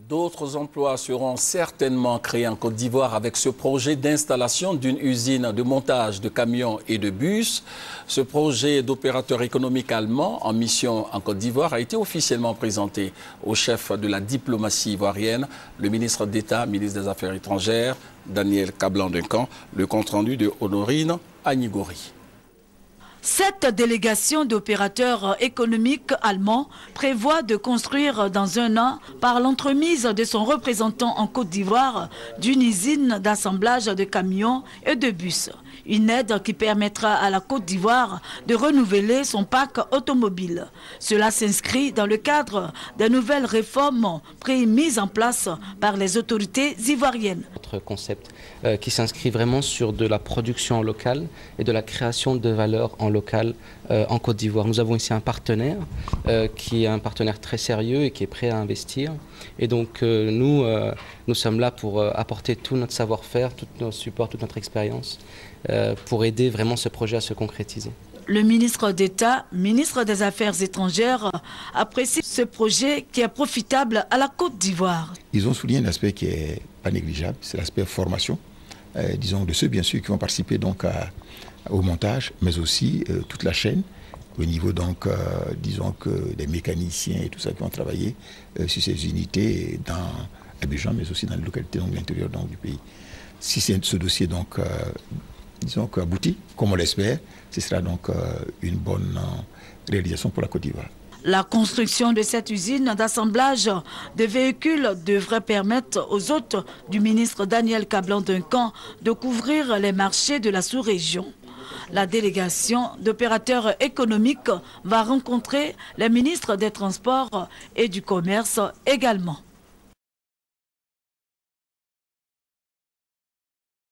D'autres emplois seront certainement créés en Côte d'Ivoire avec ce projet d'installation d'une usine de montage de camions et de bus. Ce projet d'opérateur économique allemand en mission en Côte d'Ivoire a été officiellement présenté au chef de la diplomatie ivoirienne, le ministre d'État, ministre des Affaires étrangères, Daniel Kablan-Duncan, le compte-rendu de Honorine Agnigori. Cette délégation d'opérateurs économiques allemands prévoit de construire dans un an, par l'entremise de son représentant en Côte d'Ivoire, d'une usine d'assemblage de camions et de bus. Une aide qui permettra à la Côte d'Ivoire de renouveler son parc automobile. Cela s'inscrit dans le cadre des nouvelles réformes mises en place par les autorités ivoiriennes. Notre concept qui s'inscrit vraiment sur de la production locale et de la création de valeur en local en Côte d'Ivoire. Nous avons ici un partenaire qui est un partenaire très sérieux et qui est prêt à investir. Et donc nous sommes là pour apporter tout notre savoir-faire, tout notre support, toute notre expérience pour aider vraiment ce projet à se concrétiser. Le ministre d'État, ministre des Affaires étrangères, apprécie ce projet qui est profitable à la Côte d'Ivoire. Ils ont souligné un aspect qui n'est pas négligeable, c'est l'aspect formation, disons de ceux bien sûr qui vont participer donc au montage, mais aussi toute la chaîne, au niveau donc, disons que des mécaniciens et tout ça qui vont travailler sur ces unités dans Abidjan, mais aussi dans les localités de l'intérieur du pays. Si ce dossier donc, disons aboutit, comme on l'espère, ce sera donc une bonne réalisation pour la Côte d'Ivoire. La construction de cette usine d'assemblage de véhicules devrait permettre aux hôtes du ministre Daniel Kablan-Duncan de couvrir les marchés de la sous-région. La délégation d'opérateurs économiques va rencontrer les ministres des Transports et du Commerce également.